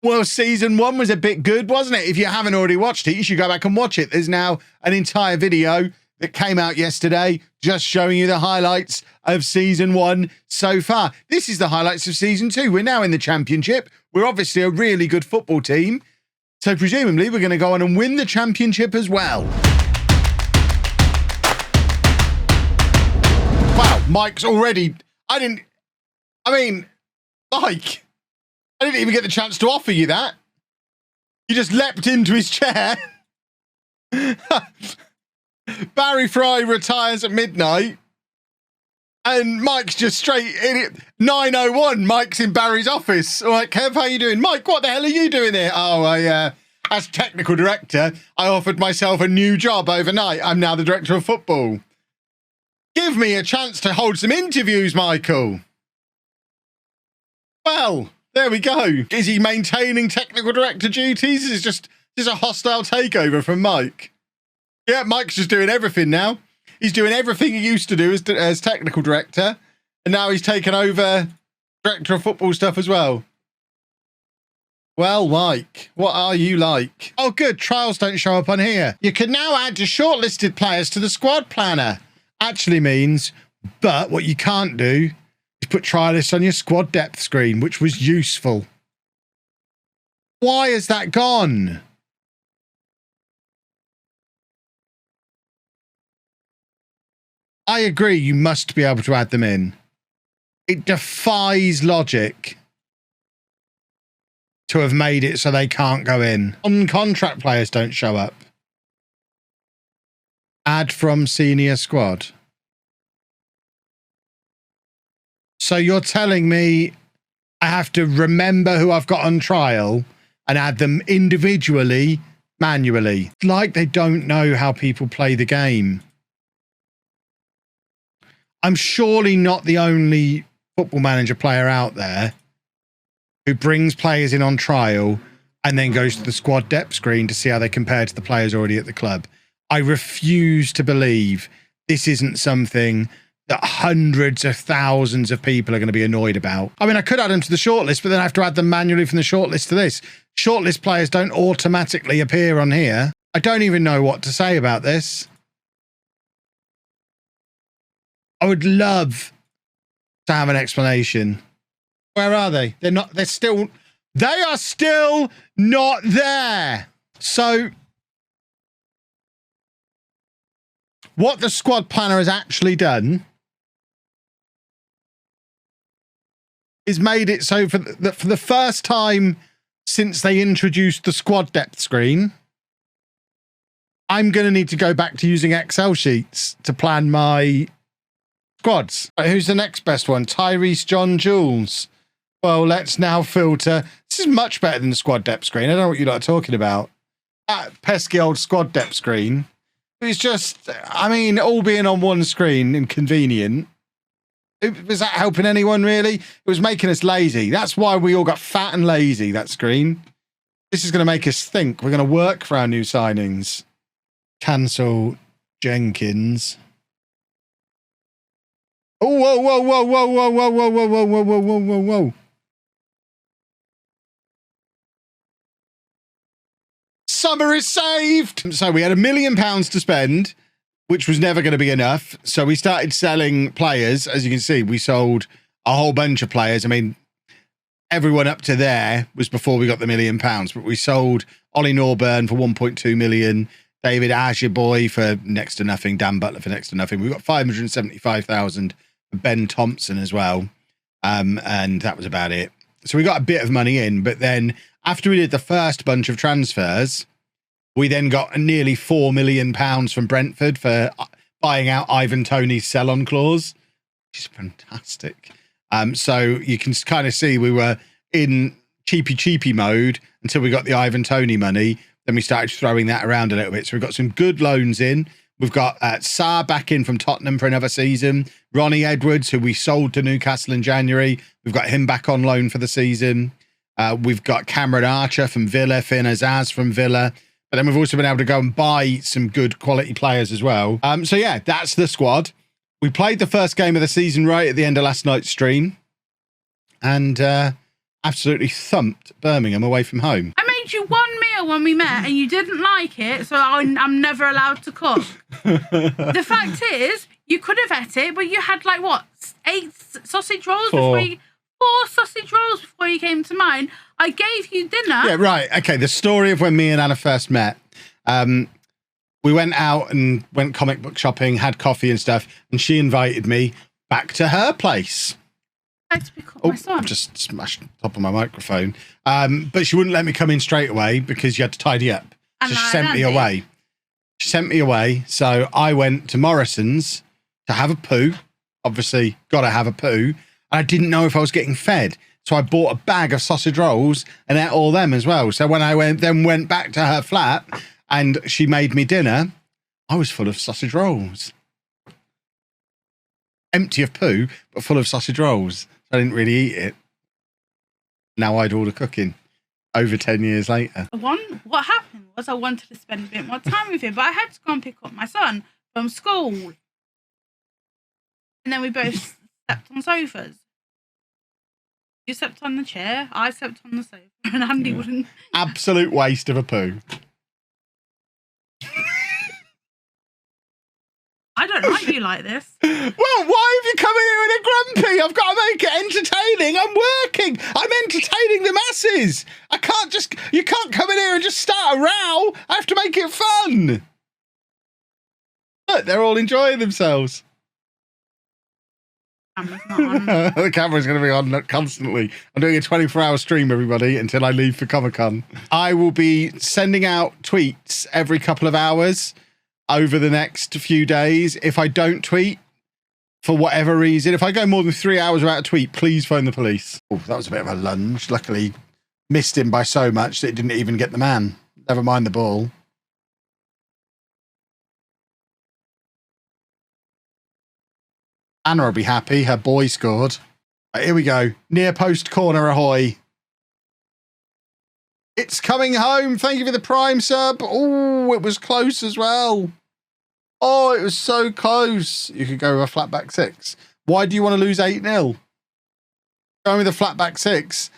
Well, season 1 was a bit good, wasn't it? If you haven't already watched it, you should go back and watch it. There's now an entire video that came out yesterday just showing you the highlights of season 1 so far. This is the highlights of season 2. We're now in the championship. We're obviously a really good football team. So presumably we're going to go on and win the championship as well. Wow, Mike's already... Mike, I didn't even get the chance to offer you that. You just leapt into his chair. Barry Fry retires at midnight. And Mike's just straight in it. 9:01, Mike's in Barry's office. All right, Kev, how you doing? Mike, what the hell are you doing here? Oh, as technical director, I offered myself a new job overnight. I'm now the director of football. Give me a chance to hold some interviews, Michael. Well, there we go. Is he maintaining technical director duties? Is just a hostile takeover from Mike? Yeah, Mike's just doing everything now. He's doing everything he used to do as technical director, and now he's taken over director of football stuff as well. Well, Mike, what are you like? Oh, good. Trials don't show up on here. You can now add your shortlisted players to the squad planner. Actually means, but what you can't do is put trialists on your squad depth screen, which was useful. Why is that gone? I agree, you must be able to add them in. It defies logic to have made it so they can't go in. On-contract players don't show up. Add from senior squad. So you're telling me I have to remember who I've got on trial and add them individually, manually. Like they don't know how people play the game. I'm surely not the only Football Manager player out there who brings players in on trial and then goes to the squad depth screen to see how they compare to the players already at the club. I refuse to believe this isn't something that hundreds of thousands of people are going to be annoyed about. I mean, I could add them to the shortlist, but then I have to add them manually from the shortlist to this. Shortlist players don't automatically appear on here. I don't even know what to say about this. I would love to have an explanation. Where are they? They are still not there. So what the squad planner has actually done is made it so for the first time since they introduced the squad depth screen, I'm going to need to go back to using Excel sheets to plan my squads. Right, who's the next best one? Tyrese John Jules. Well, let's now filter. This is much better than the squad depth screen. I don't know what you lot are talking about. That pesky old squad depth screen. It's just, I mean, all being on one screen, inconvenient. Was that helping anyone, really? It was making us lazy. That's why we all got fat and lazy, that screen. This is going to make us think. We're going to work for our new signings. Cancel Jenkins. Oh, whoa, whoa, whoa, whoa, whoa, whoa, whoa, whoa, whoa, whoa, whoa, whoa, whoa, whoa. Summer is saved. So we had £1 million to spend, which was never going to be enough. So we started selling players. As you can see, we sold a whole bunch of players. I mean, everyone up to there was before we got the £1 million, but we sold Ollie Norburn for 1.2 million, David Azure for next to nothing, Dan Butler for next to nothing. We got 575,000 for Ben Thompson as well. And that was about it. So we got a bit of money in, but then after we did the first bunch of transfers, we then got nearly £4 million from Brentford for buying out Ivan Toney's sell-on clause, which is fantastic. So you can kind of see we were in cheapy mode until we got the Ivan Toney money. Then we started throwing that around a little bit. So we've got some good loans in. We've got Sarr back in from Tottenham for another season. Ronnie Edwards, who we sold to Newcastle in January. We've got him back on loan for the season. We've got Cameron Archer from Villa, Finn Azaz from Villa. But then we've also been able to go and buy some good quality players as well. So yeah, that's the squad. We played the first game of the season right at the end of last night's stream. And absolutely thumped Birmingham away from home. I made you one meal when we met and you didn't like it, so I'm never allowed to cook. The fact is, you could have ate it, but you had like, what, 8 sausage rolls before you... 4 sausage rolls before you came to mine. I gave you dinner. Yeah, right. Okay, the story of when me and Anna first met. We went out and went comic book shopping, had coffee and stuff, and she invited me back to her place. My son. I've just smashed the top of my microphone. But she wouldn't let me come in straight away because you had to tidy up. So she sent me away. She sent me away. So I went to Morrison's to have a poo. Obviously, got to have a poo. I didn't know if I was getting fed. So I bought a bag of sausage rolls and ate all them as well. So when I went back to her flat and she made me dinner, I was full of sausage rolls. Empty of poo, but full of sausage rolls. I didn't really eat it. Now I do all the cooking over 10 years later. What happened was I wanted to spend a bit more time with him, but I had to go and pick up my son from school. And then we both slept on sofas. You slept on the chair, I slept on the sofa, and Andy wouldn't. Absolute waste of a poo. I don't like you like this. Well, why have you come in here in a grumpy? I've got to make it entertaining. I'm working. I'm entertaining the masses. You can't come in here and just start a row. I have to make it fun. Look, they're all enjoying themselves. Camera's not on. The camera's going to be on constantly. I'm doing a 24-hour stream, everybody, until I leave for Comic-Con. I will be sending out tweets every couple of hours over the next few days. If I don't tweet, for whatever reason, if I go more than 3 hours without a tweet, please phone the police. Oh, that was a bit of a lunge. Luckily, missed him by so much that it didn't even get the man. Never mind the ball. Anna will be happy. Her boy scored. Right, here we go. Near post corner, ahoy. It's coming home. Thank you for the prime sub. Oh, it was close as well. Oh, it was so close. You could go with a flat back 6. Why do you want to lose 8-0? Going with a flat back 6.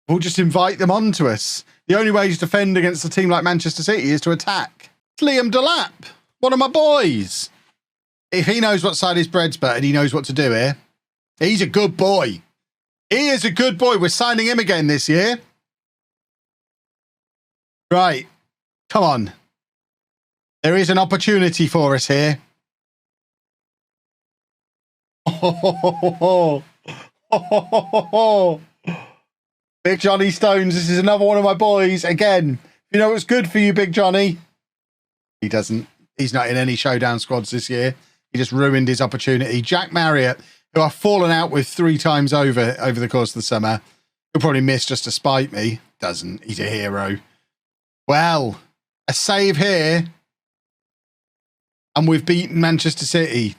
We'll just invite them on to us. The only way to defend against a team like Manchester City is to attack. It's Liam Delap, one of my boys. If he knows what side his bread's buttered, he knows what to do here. He's a good boy. He is a good boy. We're signing him again this year. Right. Come on. There is an opportunity for us here. Big Johnny Stones. This is another one of my boys. Again, you know what's good for you, Big Johnny? He doesn't. He's not in any showdown squads this year. He just ruined his opportunity. Jack Marriott, who I've fallen out with 3 times over the course of the summer. He'll probably miss just to spite me. Doesn't. He's a hero. Well, a save here. And we've beaten Manchester City.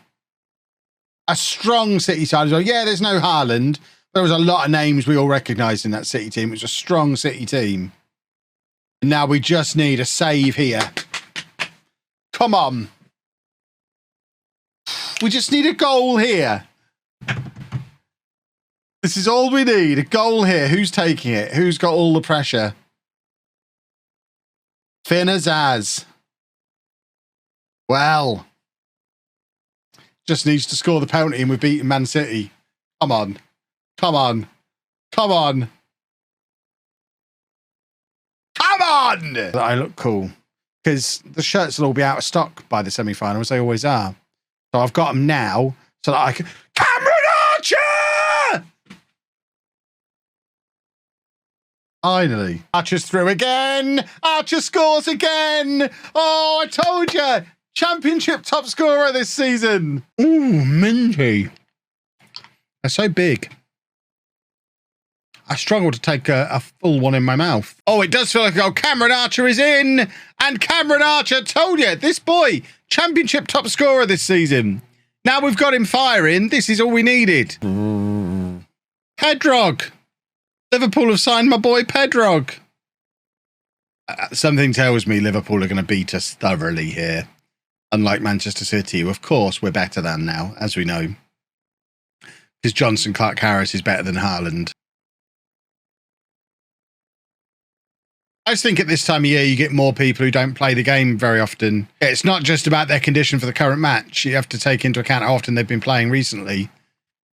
A strong City side as well. Yeah, there's no Haaland. There was a lot of names we all recognised in that City team. It was a strong City team. And now we just need a save here. Come on. We just need a goal here. This is all we need. A goal here. Who's taking it? Who's got all the pressure? Finn Azaz. Well. Just needs to score the penalty and we've beaten Man City. Come on. Come on. Come on. Come on! I look cool. Because the shirts will all be out of stock by the semi-finals. They always are. So I've got them now so that I can... Cameron Archer! Finally. Archer's through again. Archer scores again. Oh, I told you. Championship top scorer this season. Ooh, minty. They're so big. I struggle to take a full one in my mouth. Oh, it does feel like a goal. Cameron Archer is in. And Cameron Archer, told you, this boy, championship top scorer this season. Now we've got him firing. This is all we needed. Pedrog. Liverpool have signed my boy Pedrog. Something tells me Liverpool are going to beat us thoroughly here. Unlike Manchester City, who, of course, we're better than now, as we know. Because Johnson Clark-Harris is better than Haaland. I just think at this time of year, you get more people who don't play the game very often. It's not just about their condition for the current match. You have to take into account how often they've been playing recently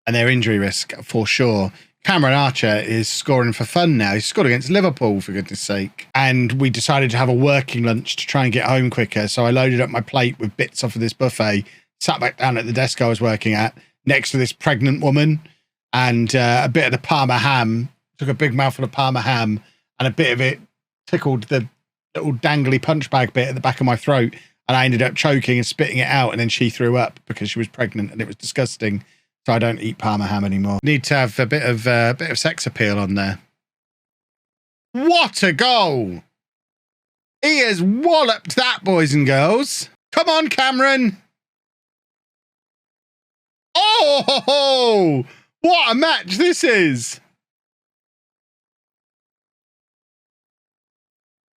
and their injury risk, for sure. Cameron Archer is scoring for fun now. He's scored against Liverpool, for goodness sake. And we decided to have a working lunch to try and get home quicker. So I loaded up my plate with bits off of this buffet, sat back down at the desk I was working at, next to this pregnant woman, and a bit of the Parma ham. Took a big mouthful of Parma ham, and a bit of it tickled the little dangly punch bag bit at the back of my throat, and I ended up choking and spitting it out, and then she threw up because she was pregnant and it was disgusting. So I don't eat Parma ham anymore. Need to have a bit of sex appeal on there. What a goal! He has walloped that, boys and girls. Come on, Cameron. Oh, what a match this is.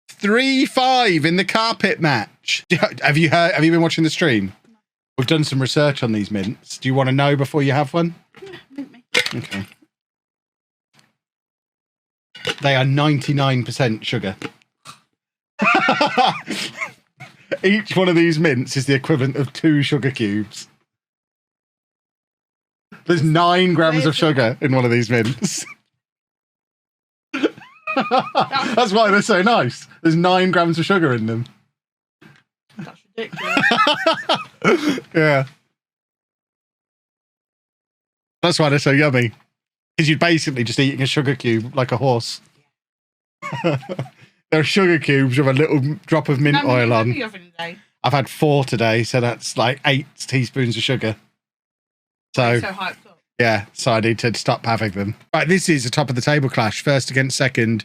3-5 in the carpet match. Have you been watching the stream? We've done some research on these mints. Do you want to know before you have one? Yeah, mint me. Okay. They are 99% sugar. Each one of these mints is the equivalent of 2 sugar cubes. There's 9 grams of sugar in one of these mints. That's why they're so nice. There's 9 grams of sugar in them. That's ridiculous. Yeah. That's why they're so yummy. Because you're basically just eating a sugar cube like a horse. They're sugar cubes with a little drop of mint oil on. I've had 4 today, so that's like 8 teaspoons of sugar. So hyped up. Yeah, so I need to stop having them. Right, this is a top of the table clash. First against second.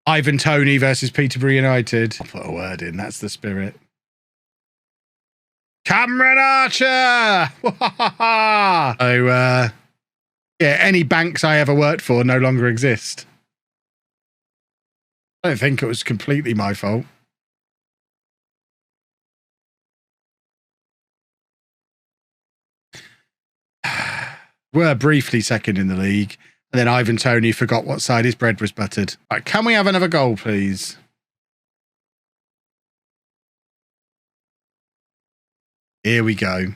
Ivan Toney versus Peterborough United. I'll put a word in, that's the spirit. Cameron Archer! So, yeah, any banks I ever worked for no longer exist. I don't think it was completely my fault. Were briefly second in the league, and then Ivan Toney forgot what side his bread was buttered. Right, can we have another goal, please? Here we go.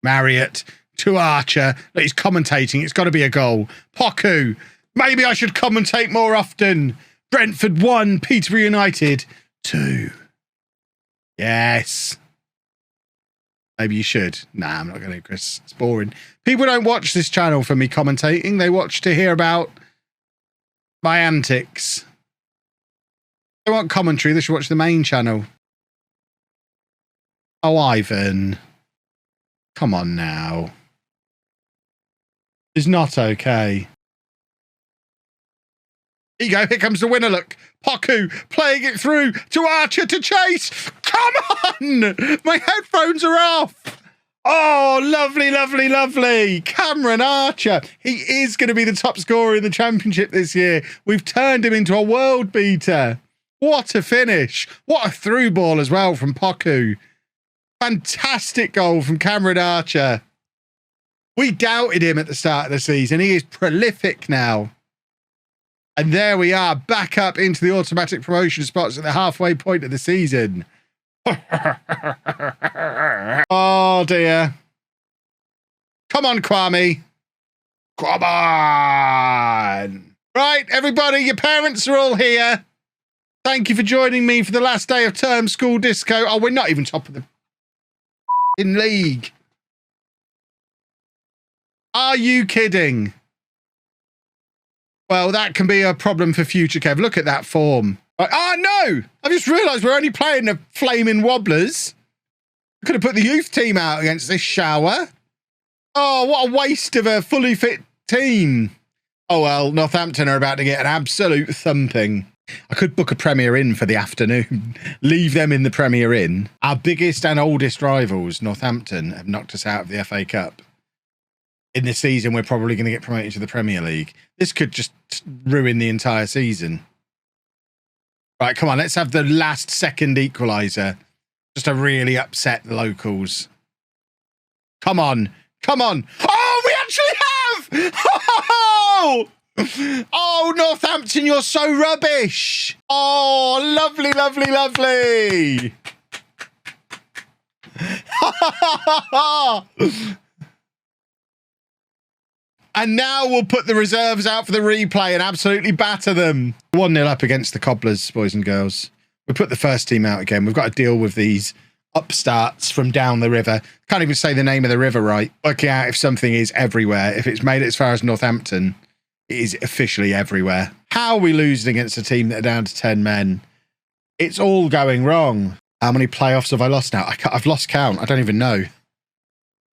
Marriott to Archer. He's commentating. It's got to be a goal. Poku. Maybe I should commentate more often. Brentford 1, Peterborough United 2. Yes. Maybe you should. Nah, I'm not going to, Chris. It's boring. People don't watch this channel for me commentating. They watch to hear about my antics. They want commentary. They should watch the main channel. Oh, Ivan. Come on now. It's not okay. Here you go. Here comes the winner. Look. Poku playing it through to Archer to chase. Come on. My headphones are off. Oh, lovely, lovely, lovely. Cameron Archer. He is going to be the top scorer in the championship this year. We've turned him into a world beater. What a finish. What a through ball as well from Poku. Fantastic goal from Cameron Archer. We doubted him at the start of the season. He is prolific now. And there we are, back up into the automatic promotion spots at the halfway point of the season. Oh, dear. Come on, Kwame. Come on. Right, everybody, your parents are all here. Thank you for joining me for the last day of term school disco. Oh, we're not even top of the league. Are you kidding? Well, that can be a problem for future, Kev. Look at that form. Oh, no! I've just realised we're only playing the Flaming Wobblers. I could have put the youth team out against this shower. Oh, what a waste of a fully fit team. Oh, well, Northampton are about to get an absolute thumping. I could book a Premier Inn for the afternoon. Leave them in the Premier Inn. Our biggest and oldest rivals, Northampton, have knocked us out of the FA Cup. In this season, we're probably going to get promoted to the Premier League. This could just ruin the entire season. Right, come on, let's have the last second equaliser. Just to really upset the locals. Come on, come on. Oh, we actually have! Oh! Oh, Northampton, you're so rubbish. Oh, lovely, lovely, lovely. And now we'll put the reserves out for the replay and absolutely batter them. 1-0 up against the Cobblers, boys and girls. We put the first team out again. We've got to deal with these upstarts from down the river. Can't even say the name of the river right. Working out if something is everywhere. If it's made it as far as Northampton, it is officially everywhere. How are we losing against a team that are down to 10 men? It's all going wrong. How many playoffs have I lost now? I've lost count. I don't even know.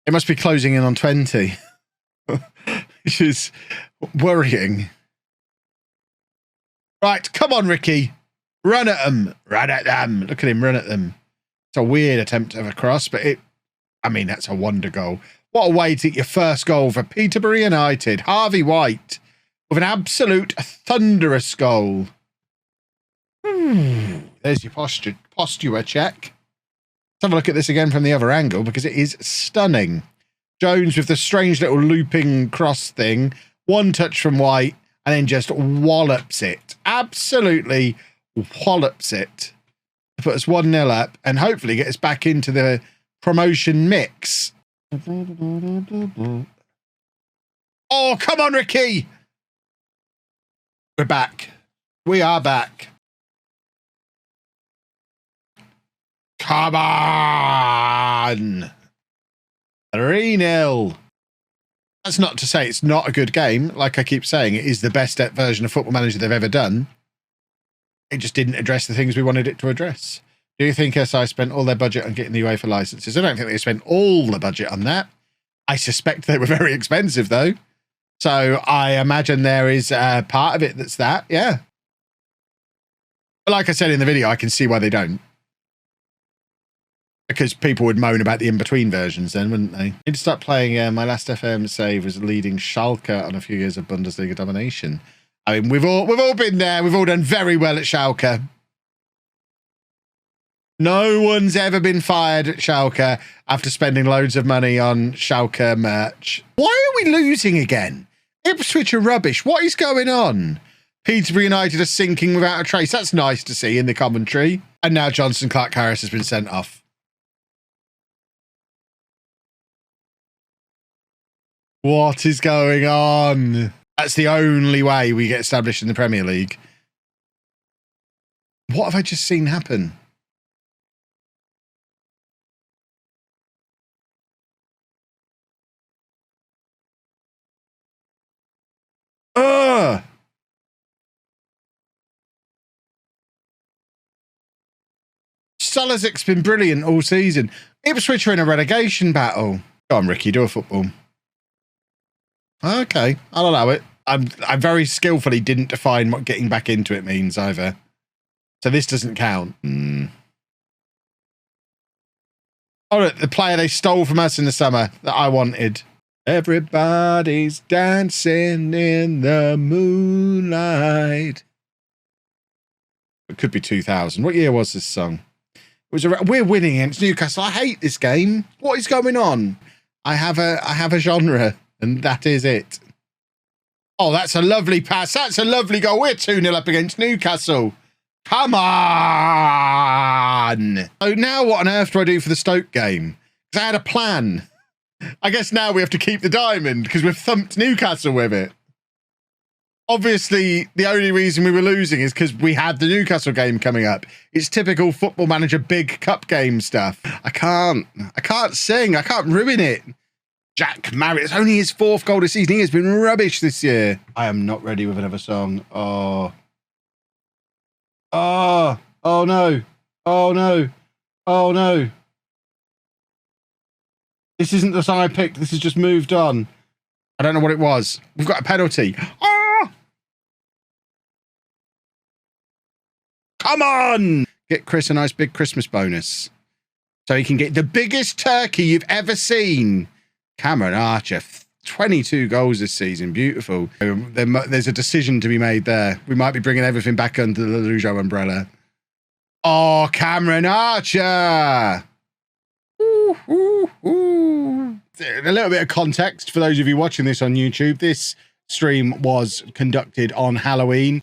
It must be closing in on 20. Which is worrying. Right, come on, Ricky. Run at them. Run at them. Look at him run at them. It's a weird attempt of a cross, but that's a wonder goal. What a way to get your first goal for Peterborough United. Harvey White with an absolute thunderous goal. There's your posture check. Let's have a look at this again from the other angle because it is stunning. Jones with the strange little looping cross thing. One touch from White and then just wallops it. Absolutely wallops it. Put us 1-0 up and hopefully get us back into the promotion mix. Oh, come on, Ricky. We're back. We are back. Come on. 3-0. That's not to say it's not a good game. Like I keep saying, it is the best version of Football Manager they've ever done. It just didn't address the things we wanted it to address. Do you think SI spent all their budget on getting the UEFA licenses? I don't think they spent all the budget on that. I suspect they were very expensive, though. So I imagine there is a part of it that's that, yeah. But like I said in the video, I can see why they don't. Because people would moan about the in-between versions then, wouldn't they? Need to start playing my last FM save was leading Schalke on a few years of Bundesliga domination. I mean, we've all been there. We've all done very well at Schalke. No one's ever been fired at Schalke after spending loads of money on Schalke merch. Why are we losing again? Ipswich are rubbish. What is going on? Peterborough United are sinking without a trace. That's nice to see in the commentary. And now Johnson Clark-Harris has been sent off. What is going on? That's the only way we get established in the Premier League. What have I just seen happen? Ugh! Salazic's been brilliant all season. Ipswich are in a relegation battle. Go on, Ricky, do a football. Okay, I'll allow it. I very skillfully didn't define what getting back into it means either. So this doesn't count. Oh, look, the player they stole from us in the summer that I wanted. Everybody's dancing in the moonlight. It could be 2000. What year was this song? It was we're winning against Newcastle. I hate this game. What is going on? I have a genre. And that is it. Oh, that's a lovely pass. That's a lovely goal. We're 2-0 up against Newcastle. Come on. So now what on earth do I do for the Stoke game? Because I had a plan. I guess now we have to keep the diamond because we've thumped Newcastle with it. Obviously, the only reason we were losing is because we had the Newcastle game coming up. It's typical Football Manager big cup game stuff. I can't sing. I can't ruin it. Jack Marriott, it's only his 4th goal this season. He has been rubbish this year. I am not ready with another song. Oh no. Oh no. Oh no. This isn't the song I picked. This has just moved on. I don't know what it was. We've got a penalty. Oh! Come on! Get Chris a nice big Christmas bonus. So he can get the biggest turkey you've ever seen. Cameron Archer, 22 goals this season. Beautiful. There's a decision to be made there. We might be bringing everything back under the LOLLUJO umbrella. Oh, Cameron Archer. Ooh, ooh, ooh. A little bit of context for those of you watching this on YouTube. This stream was conducted on Halloween.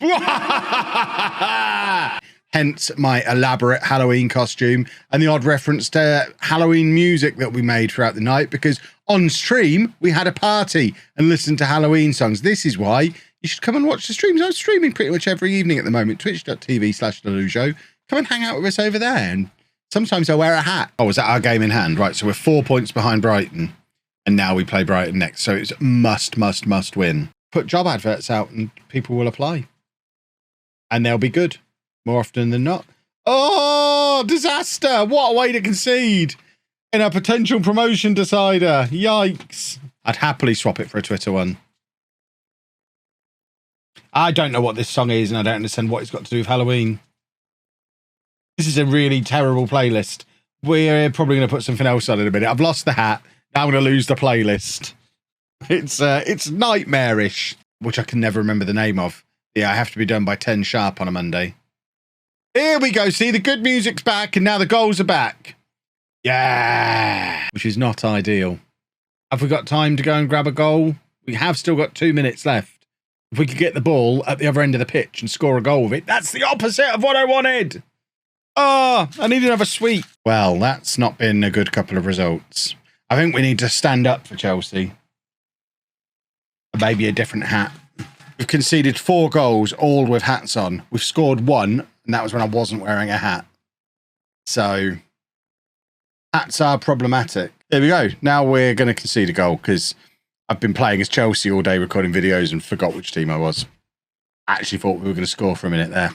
Hence my elaborate Halloween costume and the odd reference to Halloween music that we made throughout the night, because on stream we had a party and listened to Halloween songs. This is why you should come and watch the streams. I'm streaming pretty much every evening at the moment, twitch.tv/LOLLUJO. Come and hang out with us over there. And sometimes I wear a hat. Oh, was that our game in hand? Right, so we're 4 points behind Brighton. And now we play Brighton next. So it's must win. Put job adverts out and people will apply. And they'll be good more often than not. Oh, disaster. What a way to concede in a potential promotion decider. Yikes. I'd happily swap it for a Twitter one. I don't know what this song is and I don't understand what it's got to do with Halloween. This is a really terrible playlist. We're probably going to put something else on in a minute. I've lost the hat. Now I'm going to lose the playlist. It's nightmarish, which I can never remember the name of. Yeah, I have to be done by 10 sharp on a Monday. Here we go. See, the good music's back and now the goals are back. Yeah. Which is not ideal. Have we got time to go and grab a goal? We have still got 2 minutes left. If we could get the ball at the other end of the pitch and score a goal with it, that's the opposite of what I wanted. Oh, I need another sweep. Well, that's not been a good couple of results. I think we need to stand up for Chelsea. Maybe a different hat. We've conceded 4 goals, all with hats on. We've scored 1, and that was when I wasn't wearing a hat. So, hats are problematic. There we go. Now we're going to concede a goal, because I've been playing as Chelsea all day recording videos and forgot which team I was. I actually thought we were going to score for a minute there.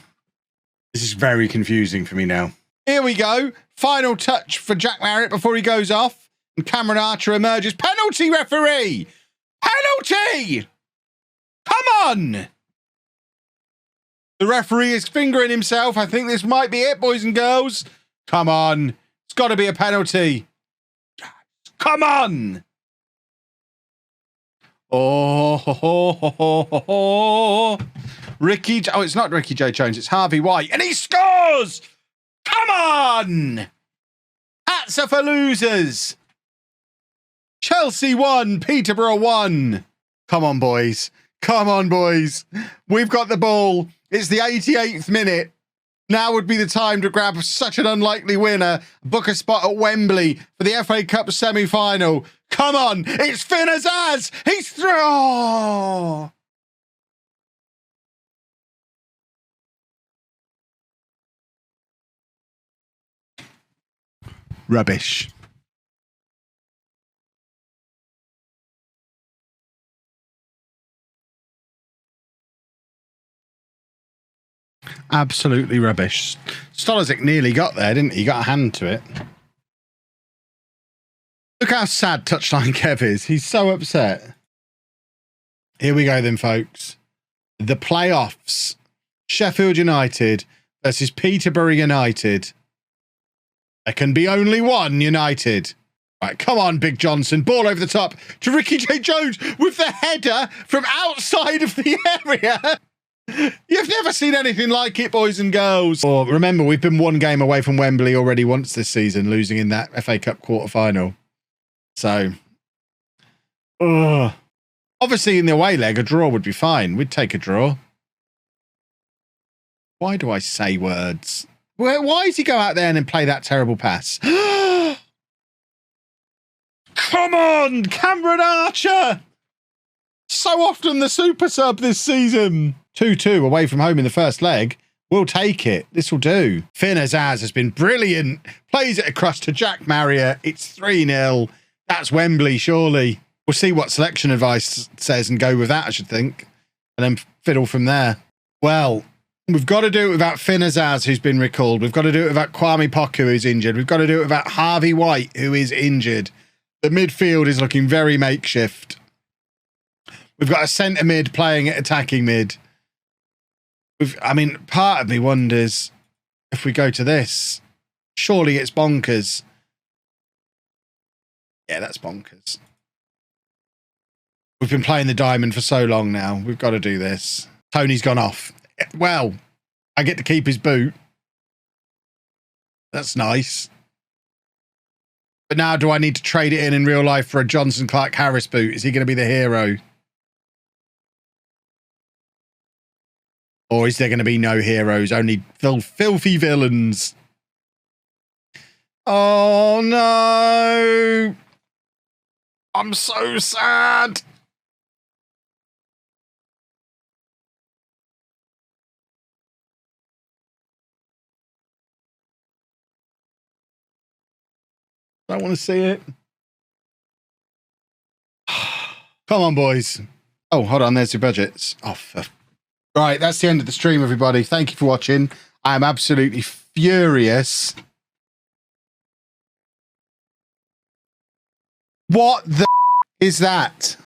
This is very confusing for me now. Here we go. Final touch for Jack Marriott before he goes off. And Cameron Archer emerges. Penalty, referee! Penalty! Come on! The referee is fingering himself. I think this might be it, boys and girls. Come on. It's got to be a penalty. Come on! Oh, Ricky. Oh, it's not Ricky J. Jones. It's Harvey White. And he scores! Come on! Hats are for losers. Chelsea 1, Peterborough 1. Come on, boys. Come on, boys. We've got the ball. It's the 88th minute. Now would be the time to grab such an unlikely winner, book a spot at Wembley for the FA Cup semi-final. Come on, it's Finn Azaz. He's through. Oh. Rubbish. Absolutely rubbish. Stolisic nearly got there, didn't he? He got a hand to it. Look how sad Touchline Kev is. He's so upset. Here we go then, folks. The playoffs. Sheffield United versus Peterborough United. There can be only one United. Right, come on, Big Johnson. Ball over the top to Ricky J. Jones with the header from outside of the area. You've never seen anything like it, boys and girls. Or remember, we've been 1 game away from Wembley already once this season, losing in that FA Cup quarter-final. So, obviously in the away leg, a draw would be fine. We'd take a draw. Why do I say words? Why does he go out there and then play that terrible pass? Come on, Cameron Archer! So often the super sub this season. 2-2 away from home in the first leg. We'll take it. This will do. Finn Azaz has been brilliant. Plays it across to Jack Marriott. It's 3-0. That's Wembley, surely. We'll see what selection advice says and go with that, I should think. And then fiddle from there. Well, we've got to do it without Finn Azaz, who's been recalled. We've got to do it without Kwame Poku, who's injured. We've got to do it without Harvey White, who is injured. The midfield is looking very makeshift. We've got a centre mid playing at attacking mid. I mean, part of me wonders if we go to this. Surely it's bonkers. Yeah, that's bonkers. We've been playing the diamond for so long now. We've got to do this. Tony's gone off. Well, I get to keep his boot. That's nice. But now do I need to trade it in real life for a Johnson Clark Harris boot? Is he going to be the hero? Or is there going to be no heroes, only filthy villains? Oh, no. I'm so sad. I don't want to see it. Come on, boys. Oh, hold on. There's your budgets. Oh, right. That's the end of the stream, everybody. Thank you for watching. I am absolutely furious. What the is that?